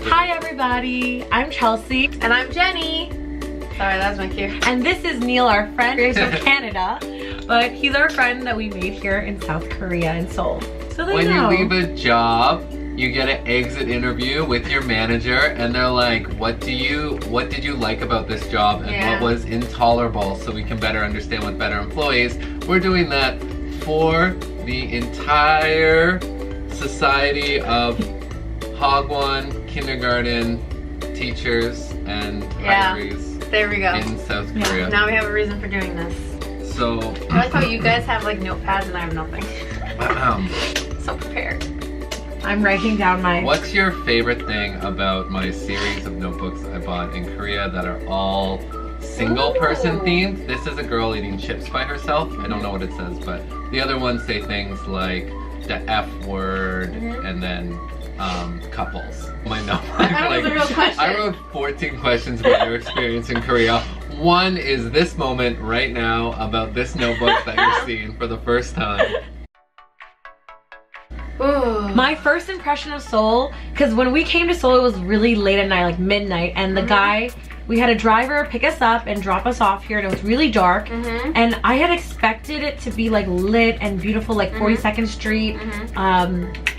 Hi everybody, I'm Chelsea. And I'm Jenny. Sorry, that was my cue. And this is Neil, our friend. He's from Canada, but he's our friend that we made here in South Korea, in Seoul. So they When know. you leave a job, you get an exit interview with your manager, and they're like, what did you like about this job, and what was intolerable, so we can better understand with better employees. We're doing that for the entire society of Hagwon Kindergarten teachers and retirees there we go. in South Korea. Now we have a reason for doing this. So I like how you guys have like notepads and I have nothing. So prepared. I'm writing down my... What's your favorite thing about my series of notebooks I bought in Korea that are all single person themed? This is a girl eating chips by herself. I don't know what it says, but the other ones say things like the F word and then couples. My notebook. That was a real question. I wrote 14 questions about your experience in Korea. One is this moment right now about this notebook that you're seeing for the first time. Ooh. My first impression of Seoul, because when we came to Seoul it was really late at night, like midnight, and the guy, we had a driver pick us up and drop us off here, and it was really dark, and I had expected it to be like lit and beautiful, like 42nd Street,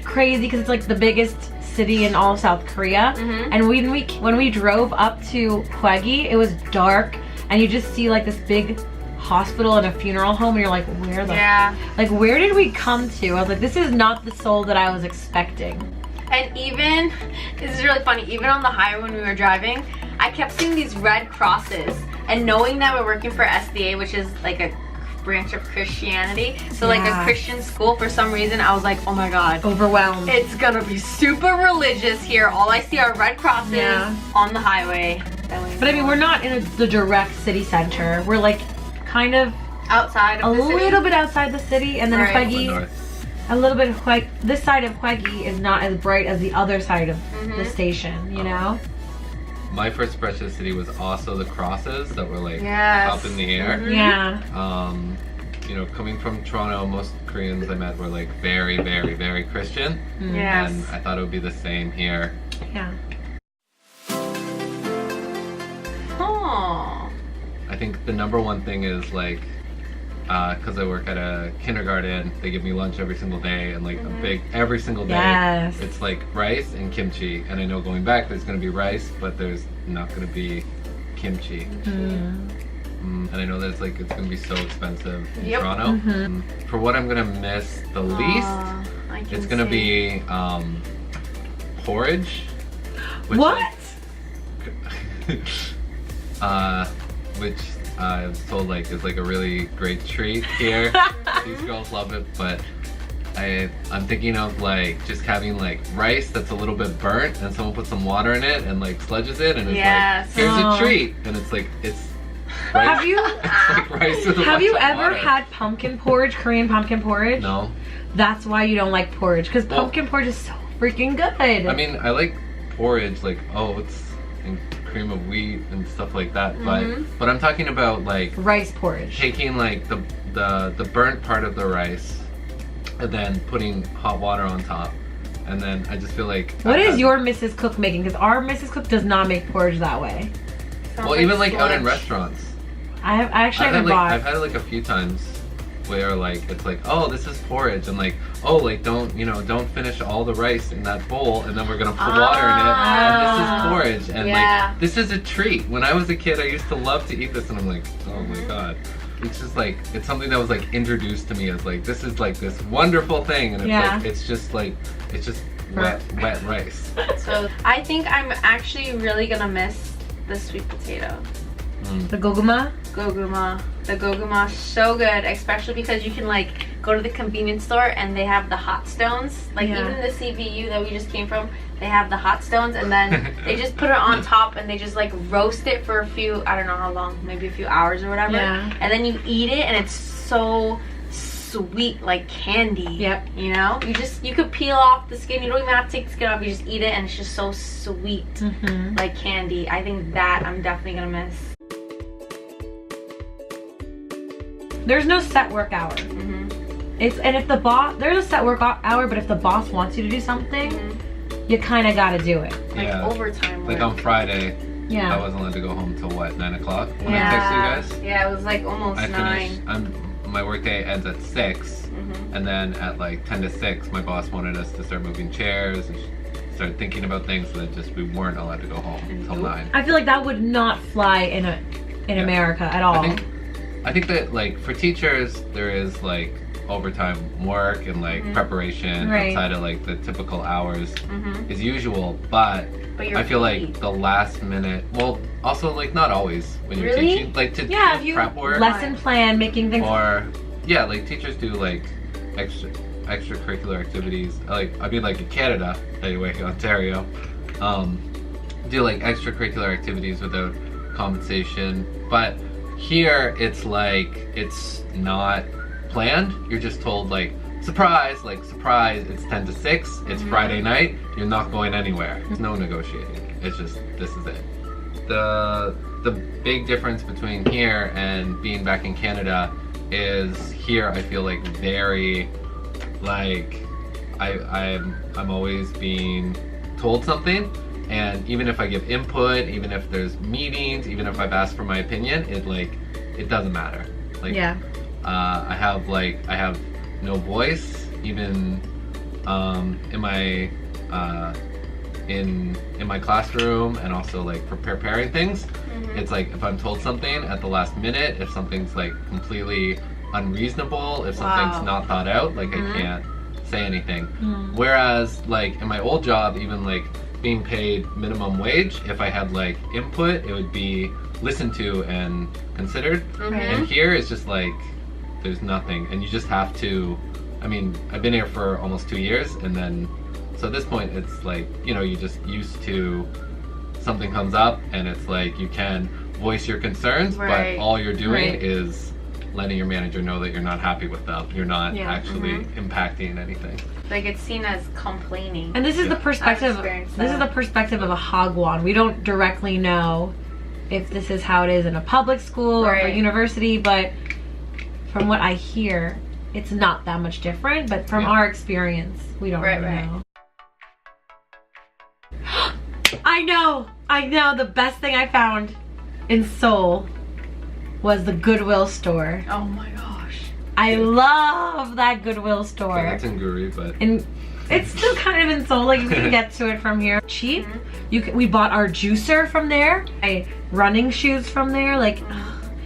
crazy, because it's like the biggest city in all of South Korea, and when we drove up to Hwagi, it was dark, and you just see like this big hospital and a funeral home, and you're like, where the like where did we come to? I was like, this is not the Seoul that I was expecting. And even, this is really funny, even on the highway when we were driving, I kept seeing these red crosses, and knowing that we're working for SDA, which is like a branch of Christianity, so like a Christian school, for some reason I was like, oh my god, Overwhelmed. it's gonna be super religious here. All I see are red crosses on the highway. But I mean, we're not in the direct city center. We're like kind of outside of the city. little bit outside the city, and then Hwagi, a little bit of Hwagi. This side of Hwagi is not as bright as the other side of the station, you know? My first impression of the city was also the crosses that were like up in the air. You know, coming from Toronto, most Koreans I met were like very, very, very Christian. And I thought it would be the same here. I think the number one thing is like, because I work at a kindergarten, they give me lunch every single day, and like a big, every single day, it's like rice and kimchi. And I know going back there's going to be rice, but there's not going to be kimchi. And I know that it's like, it's going to be so expensive in Toronto. For what I'm going to miss the least, it's going to be porridge. Which which I was told like is like a really great treat here. These girls love it, but I'm thinking of like just having like rice that's a little bit burnt, and someone puts some water in it and like sludges it, and it's like, here's a treat, and it's like, it's rice. Have you like rice with have you ever water. had pumpkin porridge, Korean pumpkin porridge? No. That's why you don't like porridge, because pumpkin porridge is so freaking good. I mean, I like porridge, like it's cream of wheat and stuff like that, but I'm talking about like rice porridge, taking like the burnt part of the rice and then putting hot water on top, and then I just feel like, what is your Mrs. Cook making? Because our Mrs. Cook does not make porridge that way. Well, even like out in restaurants, I actually haven't bought. I've had it like a few times where like it's like, oh, this is porridge, and like, oh, like don't finish all the rice in that bowl, and then we're gonna put water in it, and this is porridge, and like this is a treat. When I was a kid, I used to love to eat this, and I'm like, oh my god, it's just like, it's something that was like introduced to me as like, this is like this wonderful thing, and it's like, it's just wet rice. So I think I'm actually really gonna miss the sweet potato. The goguma? Goguma. The goguma is so good, especially because you can like go to the convenience store and they have the hot stones. Like even the CBU that we just came from, they have the hot stones, and then they just put it on top and they just like roast it for a few, I don't know how long, maybe a few hours or whatever. And then you eat it and it's so sweet, like candy. You know? You could peel off the skin, you don't even have to take the skin off, you just eat it and it's just so sweet. Like candy. I think that I'm definitely gonna miss. There's no set work hour. And if the boss, there's a set work hour, but if the boss wants you to do something, you kind of got to do it. Like overtime work. Like on Friday, Yeah. I wasn't allowed to go home till what, 9 o'clock when I texted you guys? Yeah, it was like almost 9. My workday ends at 6, and then at like 10 to 6, my boss wanted us to start moving chairs and start thinking about things, so that just we weren't allowed to go home until 9. I feel like that would not fly in America at all. I think that like for teachers there is like overtime work and like preparation outside of like the typical hours is usual, but I feel like the last minute, well, also like not always when you're teaching, like to if you prep work, lesson plan, making things, or like teachers do like extracurricular activities. Like I mean, like in Canada, anyway, Ontario, do like extracurricular activities without compensation, but here it's like it's not planned. You're just told like surprise, it's 10 to 6, it's Friday night, you're not going anywhere. There's no negotiating. It's just this is it. The big difference between here and being back in Canada is here I feel like very like I'm always being told something, and even if I give input, even if there's meetings, even if I've asked for my opinion, it doesn't matter. Like I have no voice even in my classroom, and also like for preparing things. It's like if I'm told something at the last minute, if something's like completely unreasonable, if something's not thought out, like I can't say anything. Whereas like in my old job, even like being paid minimum wage, if I had like input, it would be listened to and considered. And here it's just like there's nothing, and you just have to, I mean, I've been here for almost 2 years, and then so at this point it's like, you know, you just used to something comes up and it's like you can voice your concerns, but all you're doing is letting your manager know that you're not happy with them. You're not actually impacting anything. Like it's seen as complaining. And this is the perspective. This is the perspective of a Hagwon. We don't directly know if this is how it is in a public school or a university, but from what I hear, it's not that much different. But from our experience, we don't really know. I know. The best thing I found in Seoul was the Goodwill store. Oh my gosh. I love that Goodwill store. Okay, that's in Guri, but it's still kind of in Seoul. Like you can get to it from here. Cheap. We bought our juicer from there. My running shoes from there. Like,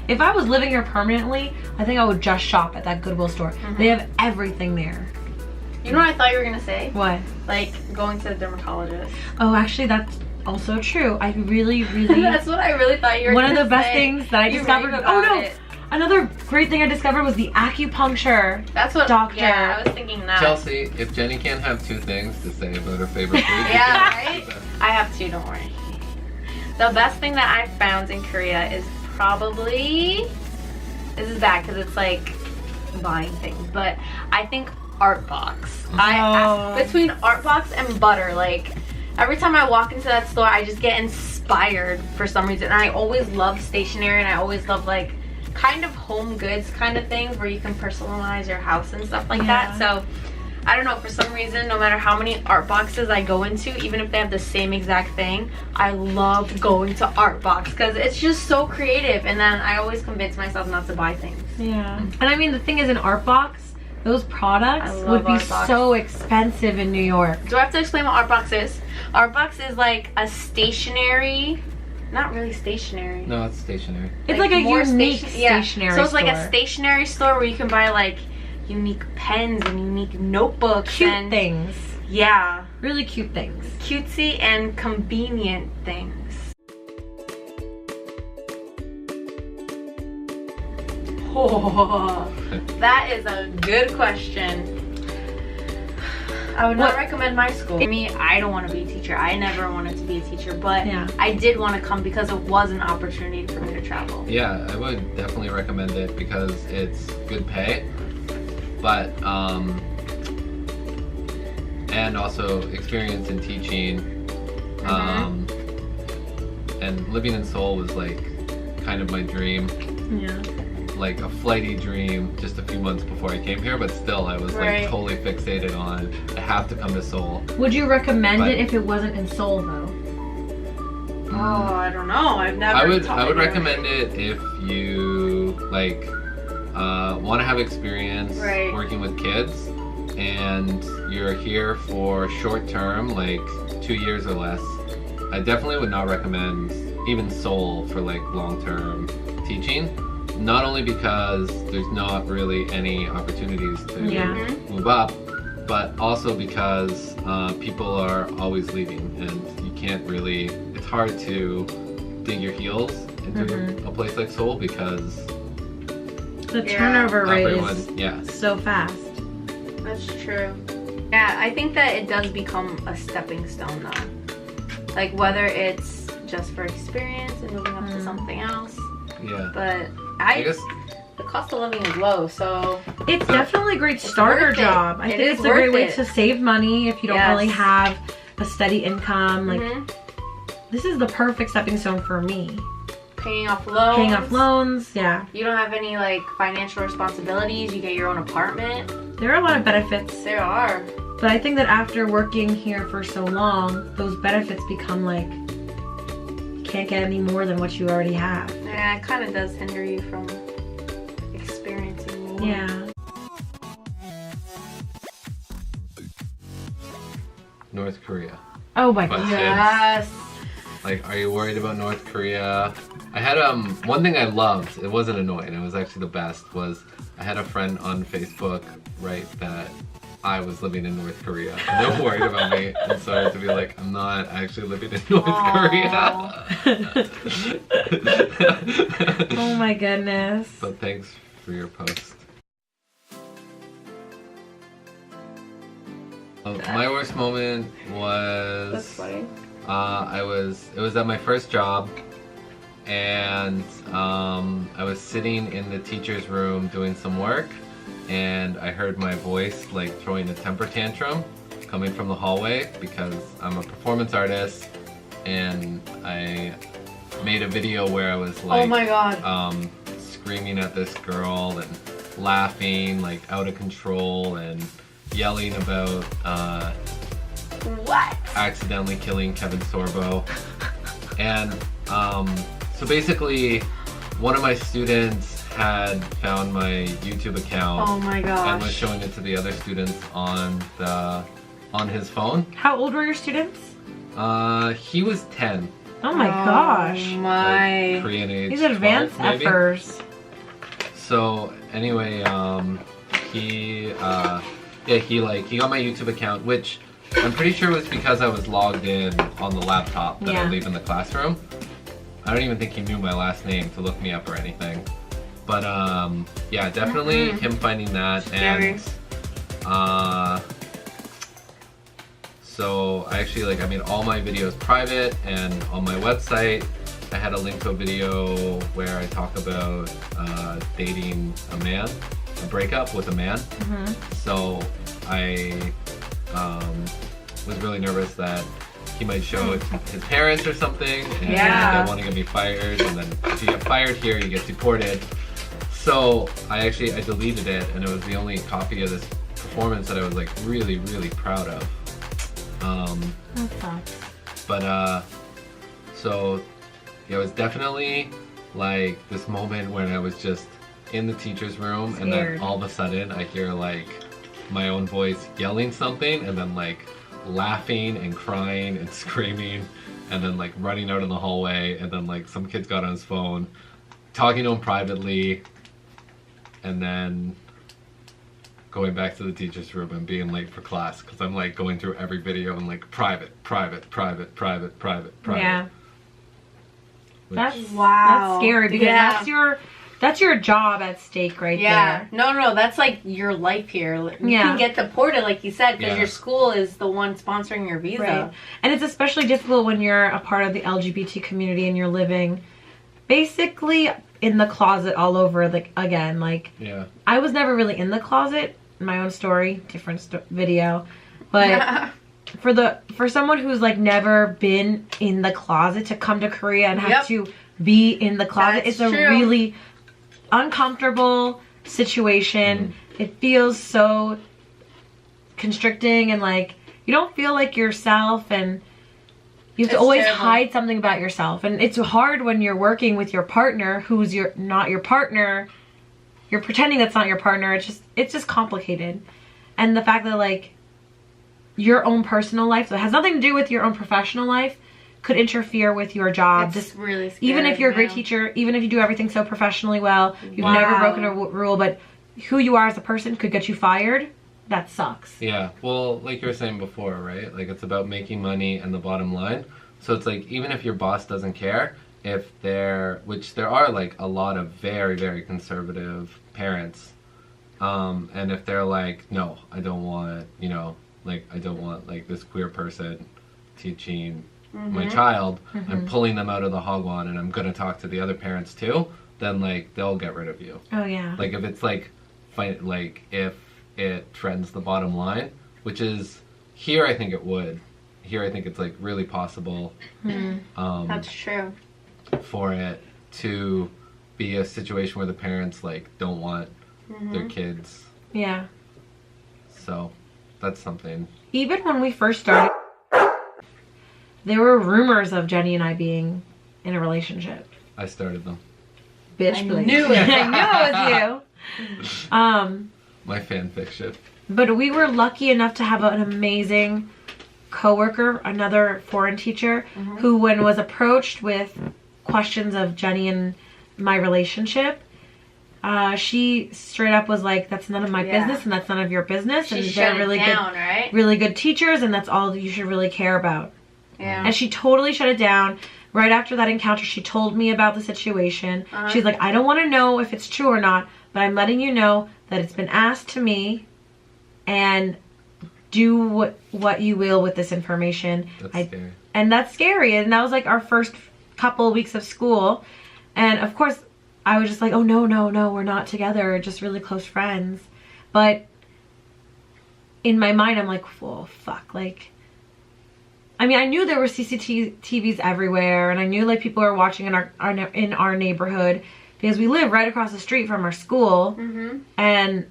if I was living here permanently, I think I would just shop at that Goodwill store. They have everything there. You know what I thought you were gonna say? What? Like going to the dermatologist. Oh, actually, that's also true. I really that's what I really thought you were One gonna of the best say. things that I discovered. Oh no! Another great thing I discovered was the acupuncture. That's what. Doctor. Yeah, I was thinking that. Chelsea, if Jenny can't have 2 things to say about her favorite food, yeah, right? I have 2. Don't worry. The best thing that I found in Korea is probably, this is bad because it's like buying things, but I think Artbox. Between Artbox and Butter, like every time I walk into that store, I just get inspired for some reason. And I always love stationery, and I always love like kind of home goods kind of things where you can personalize your house and stuff like that. So I don't know, for some reason, no matter how many art boxes I go into, even if they have the same exact thing, I love going to Artbox because it's just so creative. And then I always convince myself not to buy things. Yeah. And I mean, the thing is, in Artbox, those products would be so expensive in New York. Do I have to explain what Artbox is? Artbox is like a stationery, not really stationery. No, it's stationery. It's like a unique stationery store. So it's like a stationery store where you can buy like unique pens and unique notebooks. Cute things. Yeah. Really cute things. Cutesy and convenient things. Oh, that is a good question. I would not recommend my school. For me, I don't want to be a teacher. I never wanted to be a teacher, but I did want to come because it was an opportunity for me to travel. Yeah, I would definitely recommend it because it's good pay, but and also experience in teaching, and living in Seoul was like kind of my dream. Yeah. like a flighty dream just a few months before I came here, but still I was like totally fixated on I have to come to Seoul. Would you recommend it if it wasn't in Seoul though? Oh, I don't know. I've never. I would recommend it if you like want to have experience working with kids and you're here for short term, like 2 years or less. I definitely would not recommend even Seoul for like long-term teaching. Not only because there's not really any opportunities to move up, but also because people are always leaving and you can't really, it's hard to dig your heels into a place like Seoul because the turnover rate is so fast. That's true. Yeah, I think that it does become a stepping stone though. Like whether it's just for experience and moving up to something else. Yeah. But I guess the cost of living is low, so it's definitely a great starter job. I think it's a great way to save money if you don't really have a steady income. Like this is the perfect stepping stone for me. Paying off loans. Paying off loans, yeah. You don't have any like financial responsibilities. You get your own apartment. There are a lot of benefits. There are. But I think that after working here for so long, those benefits become like you can't get any more than what you already have. Yeah, it kind of does hinder you from experiencing more. Yeah. North Korea. Oh my god. Yes. Like, are you worried about North Korea? I had one thing I loved, it wasn't annoying, it was actually the best, was I had a friend on Facebook write that I was living in North Korea and they were worried about me and started to be like, I'm not actually living in North Korea. Oh my goodness. So thanks for your post. My worst moment was... That's funny. it was at my first job and I was sitting in the teacher's room doing some work and I heard my voice like throwing a temper tantrum coming from the hallway because I'm a performance artist and I made a video where I was like, oh my god, screaming at this girl and laughing like out of control and yelling about what? Accidentally killing Kevin Sorbo. And so basically one of my students had found my YouTube account oh my gosh. and was showing it to the other students on his phone. How old were your students? He was 10. Oh my gosh. My. Like Korean age. He's advanced 12, maybe. effers. So anyway, he got my YouTube account, which I'm pretty sure it was because I was logged in on the laptop that I leave in the classroom. I don't even think he knew my last name to look me up or anything. But yeah, definitely him finding that. And so I actually I made all my videos private, and on my website I had a link to a video where I talk about dating a man, a breakup with a man. So I was really nervous that he might show it to his parents or something, and they want to get me fired, and then if you get fired here, you get deported. So I deleted it, and it was the only copy of this performance that I was like really, really proud of. But so yeah, it was definitely like this moment when I was just in the teacher's room, and then all of a sudden I hear like my own voice yelling something, and then like laughing and crying and screaming, and then like running out in the hallway, and then like some kids got on his phone talking to him privately, and then going back to the teacher's room and being late for class because I'm like going through every video and like private. Yeah. That's wow. That's scary because that's your job at stake right there. No, that's like your life here. You can get deported, like you said, because your school is the one sponsoring your visa. Right. And it's especially difficult when you're a part of the LGBT community and you're living basically in the closet all over again. Like, I was never really in the closet. My own story, different video. But for someone who's like never been in the closet to come to Korea and have to be in the closet, it's a really uncomfortable situation. It feels so constricting, and like you don't feel like yourself, and you have to always hide something about yourself. And it's hard when you're working with your partner who's not your partner. You're pretending that's not your partner. It's just complicated. And the fact that like your own personal life that has nothing to do with your own professional life could interfere with your job. It's really scary. Even if you're a great teacher, even if you do everything so professionally well, you've never broken a rule, but who you are as a person could get you fired. That sucks. Yeah, well, like you were saying before, right? Like, it's about making money and the bottom line. So it's like, even if your boss doesn't care, which there are like a lot of very, very conservative parents, and if they're like, no, I don't want, I don't want like this queer person teaching my child, I'm pulling them out of the hagwon and I'm gonna talk to the other parents too, then like they'll get rid of you. Oh yeah. Like if it's like, if it trends the bottom line, which is here, I think it would. Here, I think it's like really possible. That's true. For it to be a situation where the parents like don't want their kids. Yeah. So that's something. Even when we first started, there were rumors of Jenny and I being in a relationship. I started them. Bitch, please. Knew it. I knew it was you. My fan fiction. But we were lucky enough to have an amazing coworker, another foreign teacher, who when was approached with questions of Jenny and my relationship, she straight up was like, that's none of my business and that's none of your business. And they're really good, really good teachers, and that's all you should really care about. Yeah. And she totally shut it down. Right after that encounter, she told me about the situation. She's like, I don't want to know if it's true or not, but I'm letting you know that it's been asked to me, and do what you will with this information. That's scary. And that's scary. And that was like our first couple weeks of school. And of course, I was just like, oh, no, we're not together. We're just really close friends. But in my mind, I'm like, well, fuck. Like, I mean, I knew there were CCTVs everywhere, and I knew like people were watching in our neighborhood, because we live right across the street from our school, and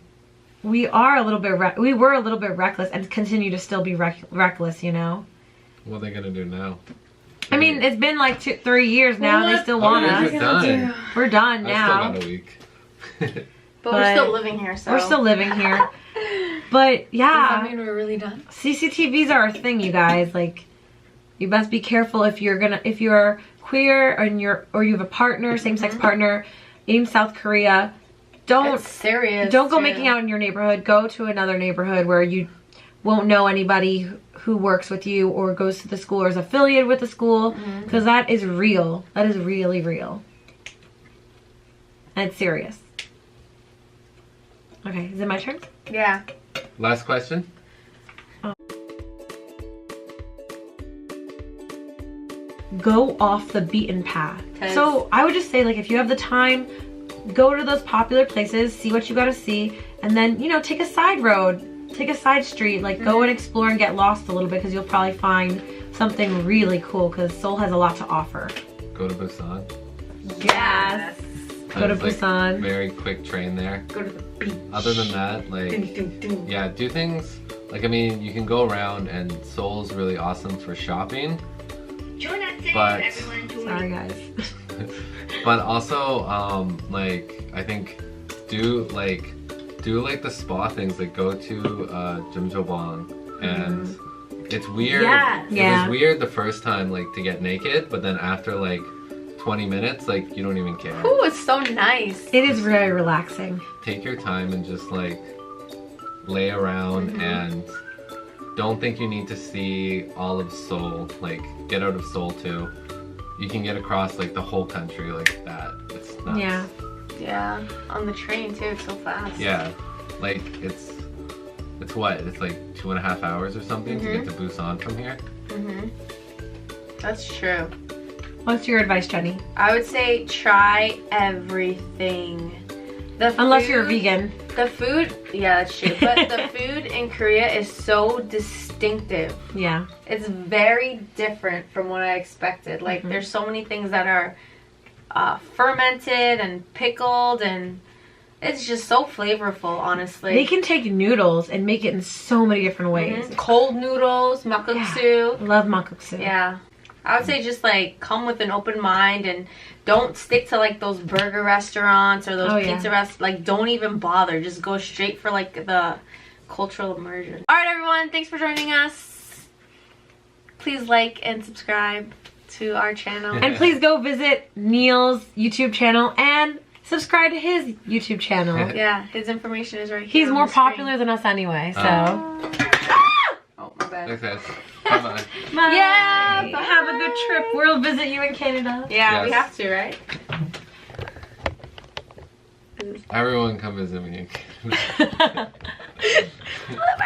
we were a little bit reckless, and continue to still be reckless, What are they gonna do now? I mean, it's been like 3 years now. They still want us. We're done now. I still got a week. But we're still living here, so. We're still living here. But yeah. Does that mean we're really done? CCTVs are a thing, you guys. Like, you must be careful if you're queer or you have a partner, same-sex partner in South Korea. Don't go making out in your neighborhood. Go to another neighborhood where you won't know anybody who works with you or goes to the school or is affiliated with the school, because that is real. That is really real. And it's serious. Okay, is it my turn? Yeah. Last question. Go off the beaten path. So I would just say, like, if you have the time, go to those popular places, see what you gotta see, and then, take a side road, take a side street, like go and explore and get lost a little bit, because you'll probably find something really cool, because Seoul has a lot to offer. Go to Busan. Yes. Go to Busan. Very quick train there. Go to the beach. Other than that, like, yeah, do things, like, I mean, you can go around, and Seoul's really awesome for shopping. But, sorry guys. But also, like, I think do the spa things, like go to Jjimjilbang, and it's weird. It was weird the first time, like, to get naked, but then after like 20 minutes, like, you don't even care. Ooh, it's so nice. It is very relaxing. Take your time and just like lay around, and don't think you need to see all of Seoul. Like, get out of Seoul too. You can get across like the whole country like that. It's nuts. Yeah, on the train too, it's so fast. Yeah, like it's what? It's like 2.5 hours or something to get to Busan from here. That's true. What's your advice, Jenny? I would say try everything. Unless you're a vegan. The food, yeah, that's true. But the food in Korea is so distinctive. Yeah. It's very different from what I expected. Like, there's so many things that are fermented and pickled, and it's just so flavorful, honestly. They can take noodles and make it in so many different ways. Cold noodles, makgeuksu. Yeah. Love makgeuksu. Yeah. I would say just like come with an open mind and don't stick to like those burger restaurants or those pizza restaurants. Like, don't even bother. Just go straight for like the cultural immersion. Alright everyone, thanks for joining us. Please like and subscribe to our channel. And please go visit Neil's YouTube channel and subscribe to his YouTube channel. Yeah, his information is right here. He's more popular than us anyway, so. Oh, my bad. Thanks, guys. Bye-bye. Bye. Yeah, bye. Have a good trip. We'll visit you in Canada. Yeah, we have to, right? Everyone come visit me.